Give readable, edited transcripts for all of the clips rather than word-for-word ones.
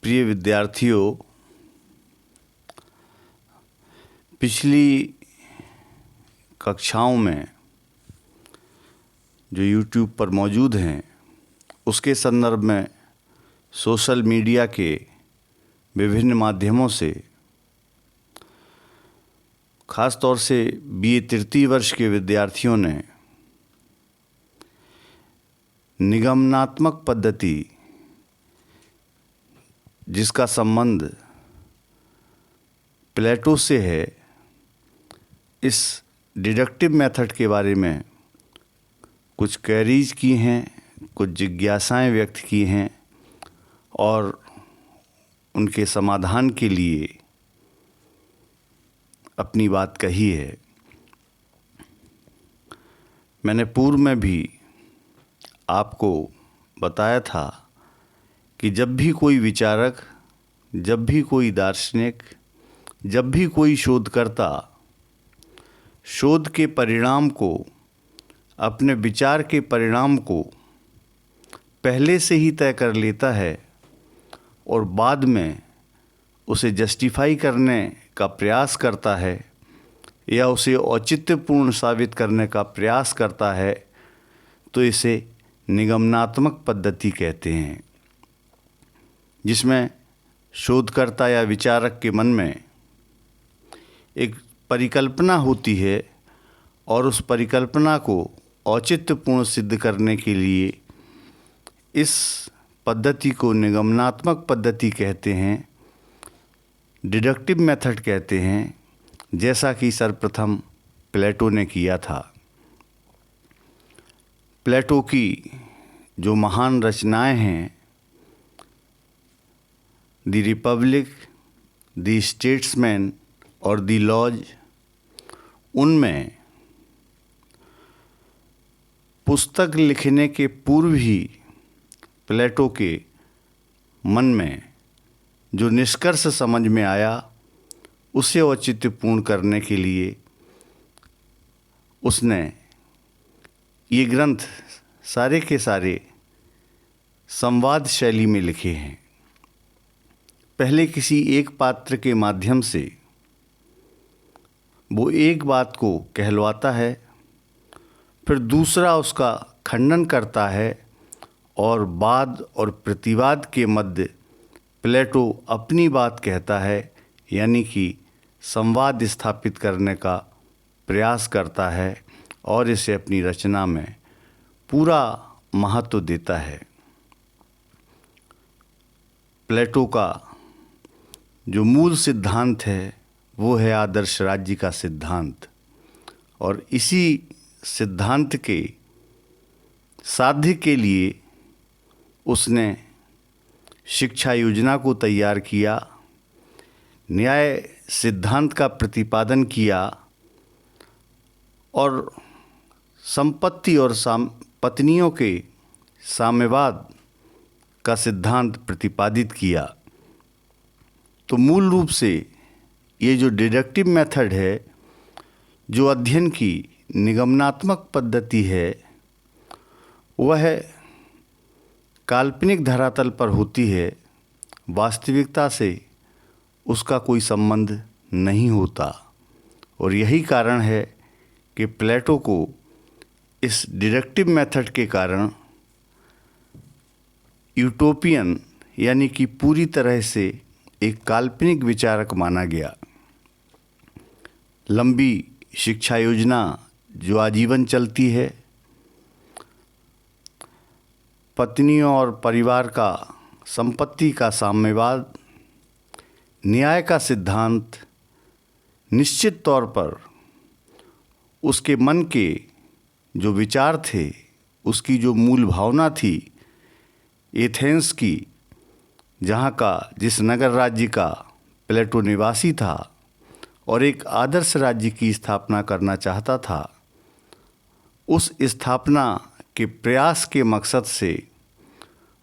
प्रिय विद्यार्थियों, पिछली कक्षाओं में जो YouTube पर मौजूद हैं उसके संदर्भ में सोशल मीडिया के विभिन्न माध्यमों से ख़ास तौर से BA तृतीय वर्ष के विद्यार्थियों ने निगमनात्मक पद्धति जिसका संबंध प्लेटो से है, इस डिडक्टिव मेथड के बारे में कुछ क्वेरीज की हैं, कुछ जिज्ञासाएं व्यक्त की हैं और उनके समाधान के लिए अपनी बात कही है। मैंने पूर्व में भी आपको बताया था कि जब भी कोई विचारक, जब भी कोई दार्शनिक, जब भी कोई शोधकर्ता शोध के परिणाम को, अपने विचार के परिणाम को पहले से ही तय कर लेता है और बाद में उसे जस्टिफाई करने का प्रयास करता है या उसे औचित्यपूर्ण साबित करने का प्रयास करता है, तो इसे निगमनात्मक पद्धति कहते हैं, जिसमें शोधकर्ता या विचारक के मन में एक परिकल्पना होती है और उस परिकल्पना को औचित्यपूर्ण सिद्ध करने के लिए इस पद्धति को निगमनात्मक पद्धति कहते हैं, डिडक्टिव मेथड कहते हैं, जैसा कि सर्वप्रथम प्लेटो ने किया था। प्लेटो की जो महान रचनाएं हैं, द रिपब्लिक, द स्टेट्समैन और द लॉज, उनमें पुस्तक लिखने के पूर्व ही प्लेटो के मन में जो निष्कर्ष समझ में आया उसे औचित्यपूर्ण करने के लिए उसने ये ग्रंथ सारे के सारे संवाद शैली में लिखे हैं। पहले किसी एक पात्र के माध्यम से वो एक बात को कहलवाता है, फिर दूसरा उसका खंडन करता है और वाद और प्रतिवाद के मध्य प्लेटो अपनी बात कहता है, यानी कि संवाद स्थापित करने का प्रयास करता है और इसे अपनी रचना में पूरा महत्व देता है। प्लेटो का जो मूल सिद्धांत है वो है आदर्श राज्य का सिद्धांत, और इसी सिद्धांत के साध्य के लिए उसने शिक्षा योजना को तैयार किया, न्याय सिद्धांत का प्रतिपादन किया और संपत्ति और पत्नियों के साम्यवाद का सिद्धांत प्रतिपादित किया। तो मूल रूप से ये जो डिडक्टिव मेथड है, जो अध्ययन की निगमनात्मक पद्धति है, वह काल्पनिक धरातल पर होती है, वास्तविकता से उसका कोई संबंध नहीं होता। और यही कारण है कि प्लेटो को इस डिडक्टिव मेथड के कारण यूटोपियन, यानी कि पूरी तरह से एक काल्पनिक विचारक माना गया। लंबी शिक्षा योजना जो आजीवन चलती है, पत्नियों और परिवार का, संपत्ति का साम्यवाद, न्याय का सिद्धांत, निश्चित तौर पर उसके मन के जो विचार थे, उसकी जो मूल भावना थी एथेंस की, जहाँ का, जिस नगर राज्य का प्लेटो निवासी था और एक आदर्श राज्य की स्थापना करना चाहता था, उस स्थापना के प्रयास के मकसद से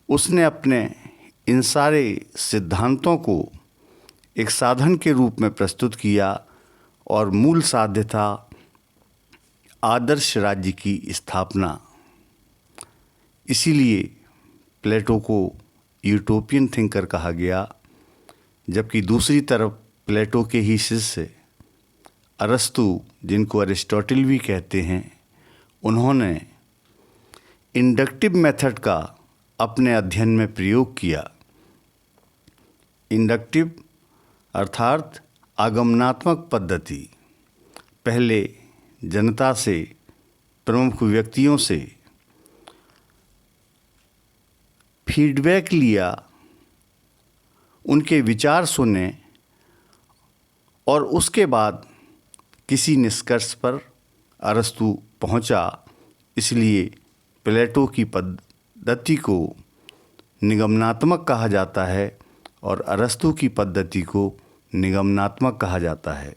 उसने अपने इन सारे सिद्धांतों को एक साधन के रूप में प्रस्तुत किया और मूल साध्य था आदर्श राज्य की स्थापना। इसीलिए प्लेटो को यूटोपियन थिंकर कहा गया, जबकि दूसरी तरफ प्लेटो के ही शिष्य अरस्तु, जिनको अरिस्टोटल भी कहते हैं, उन्होंने इंडक्टिव मेथड का अपने अध्ययन में प्रयोग किया। इंडक्टिव अर्थात आगमनात्मक पद्धति। पहले जनता से, प्रमुख व्यक्तियों से फीडबैक लिया, उनके विचार सुने और उसके बाद किसी निष्कर्ष पर अरस्तु पहुंचा। इसलिए प्लेटो की पद्धति को निगमनात्मक कहा जाता है और अरस्तु की पद्धति को निगमनात्मक कहा जाता है।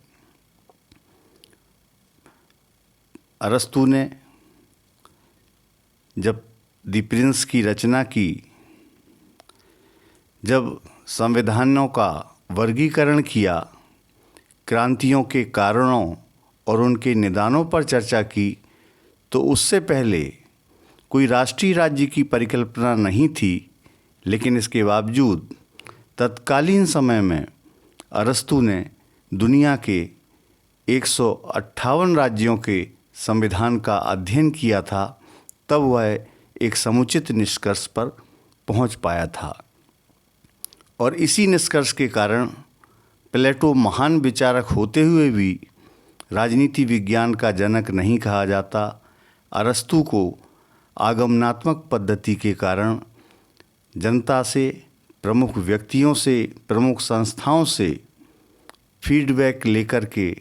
अरस्तु ने जब द प्रिंस की रचना की, जब संविधानों का वर्गीकरण किया, क्रांतियों के कारणों और उनके निदानों पर चर्चा की, तो उससे पहले कोई राष्ट्रीय राज्य की परिकल्पना नहीं थी। लेकिन इसके बावजूद तत्कालीन समय में अरस्तु ने दुनिया के 158 राज्यों के संविधान का अध्ययन किया था, तब वह एक समुचित निष्कर्ष पर पहुंच पाया था। और इसी निष्कर्ष के कारण प्लेटो महान विचारक होते हुए भी राजनीति विज्ञान का जनक नहीं कहा जाता। अरस्तु को आगमनात्मक पद्धति के कारण जनता से, प्रमुख व्यक्तियों से, प्रमुख संस्थाओं से फीडबैक लेकर के,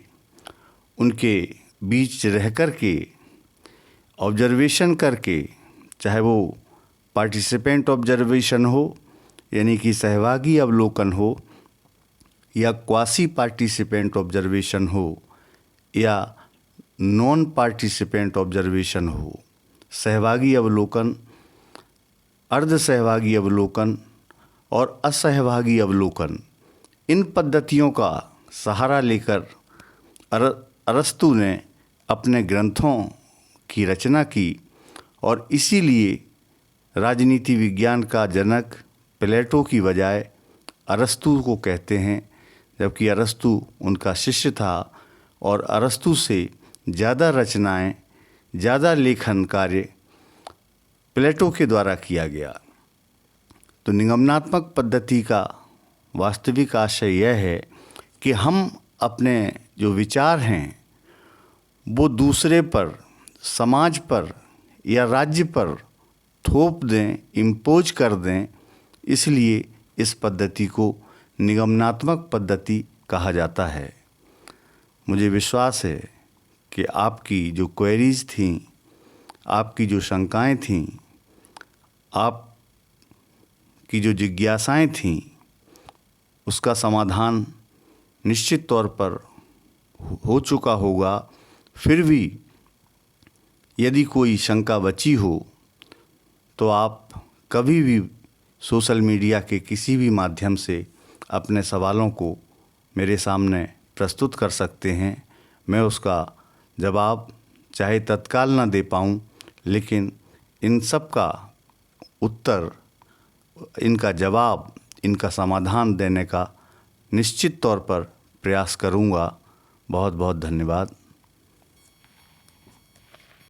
उनके बीच रह कर के, ऑब्जर्वेशन करके, चाहे वो पार्टिसिपेंट ऑब्जर्वेशन हो यानी कि सहभागी अवलोकन हो, या क्वासी पार्टिसिपेंट ऑब्जर्वेशन हो, या नॉन पार्टिसिपेंट ऑब्जर्वेशन हो, सहभागी अवलोकन, अर्ध सहभागी अवलोकन और असहभागी अवलोकन, इन पद्धतियों का सहारा लेकर अरस्तु ने अपने ग्रंथों की रचना की। और इसीलिए राजनीति विज्ञान का जनक प्लेटो की बजाय अरस्तु को कहते हैं, जबकि अरस्तु उनका शिष्य था और अरस्तु से ज़्यादा रचनाएं, ज़्यादा लेखन कार्य प्लेटो के द्वारा किया गया। तो निगमनात्मक पद्धति का वास्तविक आशय यह है कि हम अपने जो विचार हैं वो दूसरे पर, समाज पर या राज्य पर थोप दें, इम्पोज कर दें। इसलिए इस पद्धति को निगमनात्मक पद्धति कहा जाता है। मुझे विश्वास है कि आपकी जो क्वेरीज थीं, आपकी जो शंकाएं थीं, आपकी जो जिज्ञासाएं थीं, उसका समाधान निश्चित तौर पर हो चुका होगा। फिर भी यदि कोई शंका बची हो तो आप कभी भी सोशल मीडिया के किसी भी माध्यम से अपने सवालों को मेरे सामने प्रस्तुत कर सकते हैं। मैं उसका जवाब चाहे तत्काल ना दे पाऊँ, लेकिन इन सब का उत्तर, इनका जवाब, इनका समाधान देने का निश्चित तौर पर प्रयास करूँगा। बहुत बहुत धन्यवाद।